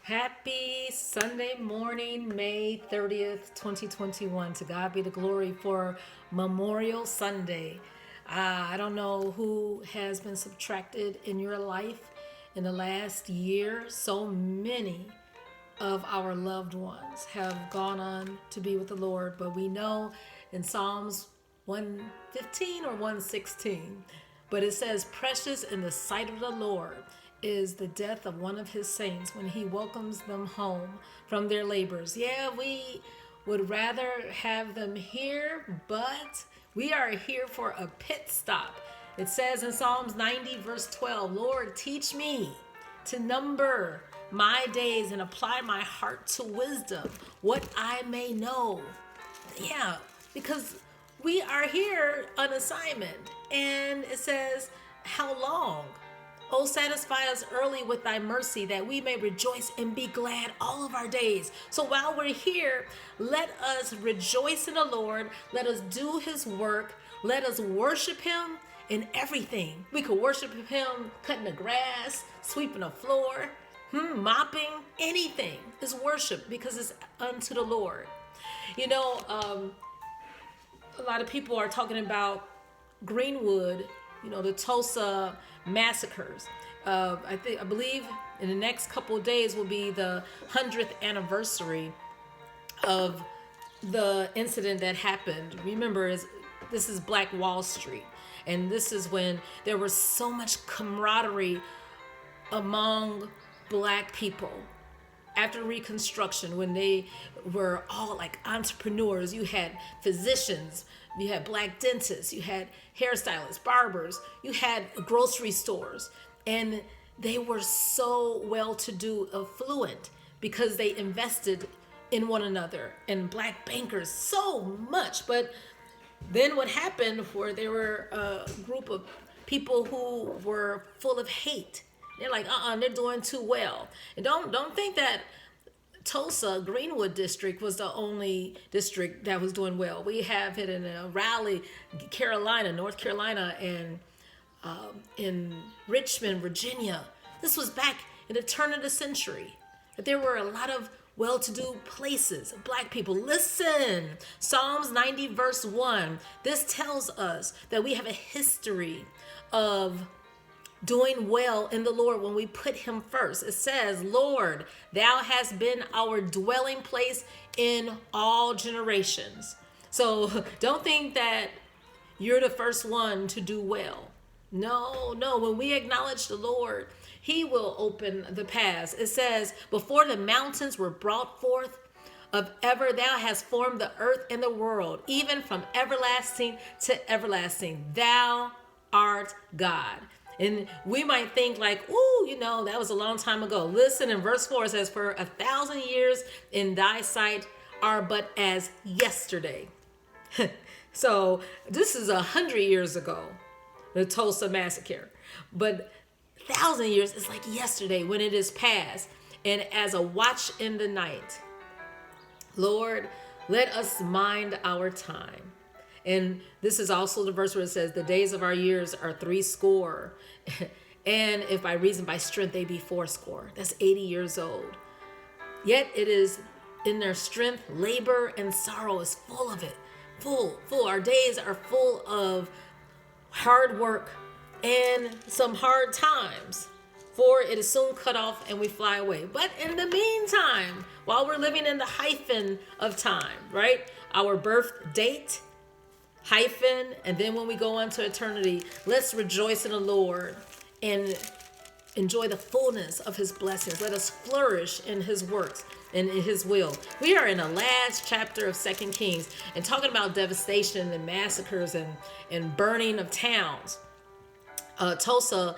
Happy Sunday morning, May 30th, 2021. To God be the glory for Memorial Sunday. I don't know who has been subtracted in your life in the last year. So many of our loved ones have gone on to be with the Lord, but we know in Psalms 115 or 116, but it says, "Precious in the sight of the Lord is the death of one of his saints when he welcomes them home from their labors." Yeah, we would rather have them here, but we are here for a pit stop. It says in Psalms 90, verse 12, "Lord, teach me to number my days and apply my heart to wisdom, what I may know." Yeah, because we are here on assignment. And it says, "How long? Oh, satisfy us early with thy mercy, that we may rejoice and be glad all of our days." So while we're here, let us rejoice in the Lord. Let us do his work. Let us worship him in everything. We could worship him cutting the grass, sweeping the floor, mopping. Anything is worship because it's unto the Lord. You know, a lot of people are talking about Greenwood, the Tulsa massacres. I believe in the next couple of days will be the 100th anniversary of the incident that happened. Remember, this is Black Wall Street, and this is when there was so much camaraderie among Black people after Reconstruction, when they were all like entrepreneurs. You had physicians, you had Black dentists, you had hairstylists, barbers, you had grocery stores, and they were so well-to-do, affluent, because they invested in one another, and Black bankers so much. But then what happened, where there were a group of people who were full of hate. They're like, they're doing too well. And don't think that Tulsa, Greenwood district was the only district that was doing well. We have it in Raleigh, North Carolina, and in Richmond, Virginia. This was back in the turn of the century. That there were a lot of well-to-do places, Black people. Listen, Psalms 90 verse 1. This tells us that we have a history of doing well in the Lord when we put him first. It says, "Lord, thou hast been our dwelling place in all generations." So don't think that you're the first one to do well. No. When we acknowledge the Lord, he will open the paths. It says, "Before the mountains were brought forth, of ever thou hast formed the earth and the world, even from everlasting to everlasting. Thou art God." And we might think like, that was a long time ago. Listen, in verse 4 it says, "For 1,000 years in thy sight are but as yesterday." So this is 100 years ago, the Tulsa massacre. But 1,000 years is like yesterday when it is past. And as a watch in the night, Lord, let us mind our time. And this is also the verse where it says, "The days of our years are 80, and if by reason by strength they be 80. That's 80 years old. Yet it is in their strength, labor and sorrow is full of it. Full. Our days are full of hard work and some hard times. For it is soon cut off and we fly away." But in the meantime, while we're living in the hyphen of time, right? Our birth date, hyphen, and then when we go on to eternity, let's rejoice in the Lord and enjoy the fullness of his blessings. Let us flourish in his works and in his will. We are in the last chapter of 2 Kings and talking about devastation and massacres and burning of towns. Tulsa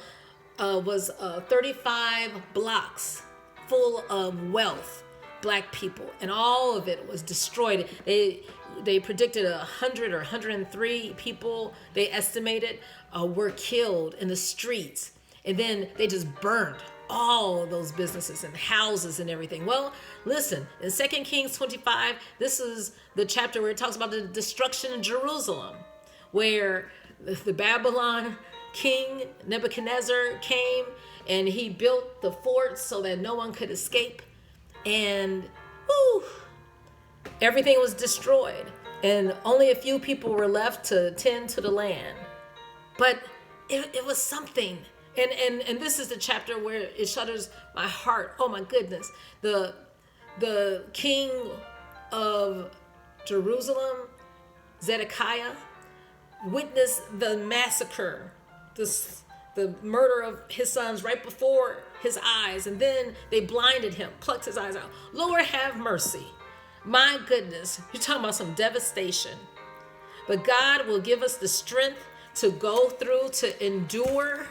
was 35 blocks full of wealth, Black people, and all of it was destroyed. They predicted 100 or 103 people, they estimated, were killed in the streets. And then they just burned all of those businesses and houses and everything. Well, listen, in 2 Kings 25, this is the chapter where it talks about the destruction of Jerusalem, where the Babylon King Nebuchadnezzar came and he built the forts so that no one could escape And whew, everything was destroyed. And only a few people were left to tend to the land. But it was something. And this is the chapter where it shudders my heart. Oh my goodness. The king of Jerusalem, Zedekiah, witnessed the massacre, the murder of his sons right before his eyes. And then they blinded him, plucked his eyes out. Lord, have mercy. My goodness, you're talking about some devastation. But God will give us the strength to go through, to endure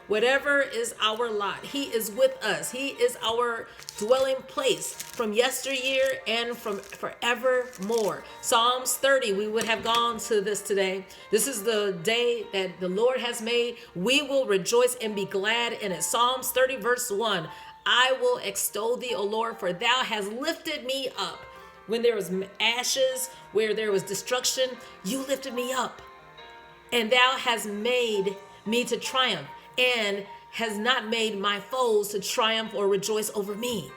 whatever is our lot. He is with us. He is our dwelling place from yesteryear and from forevermore. Psalms 30, we would have gone to this today. This is the day that the Lord has made. We will rejoice and be glad in it. Psalms 30 verse 1. I will extol thee, O Lord, for thou hast lifted me up. When there was ashes, where there was destruction, you lifted me up. And thou hast made me to triumph, and has not made my foes to triumph or rejoice over me.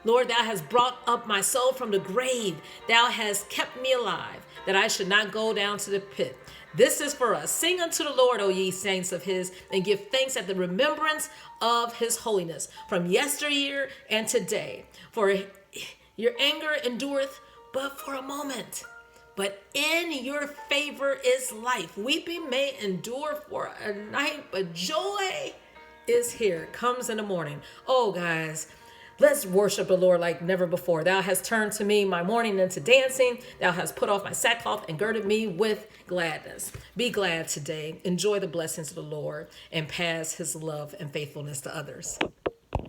Lord, thou hast brought up my soul from the grave. Thou hast kept me alive, that I should not go down to the pit. This is for us. Sing unto the Lord, O ye saints of his, and give thanks at the remembrance of his holiness, from yesteryear and today. For your anger endureth but for a moment, but in your favor is life. Weeping may endure for a night, but joy is here, comes in the morning. Oh, guys, let's worship the Lord like never before. Thou hast turned to me my mourning into dancing. Thou hast put off my sackcloth and girded me with gladness. Be glad today. Enjoy the blessings of the Lord and pass his love and faithfulness to others.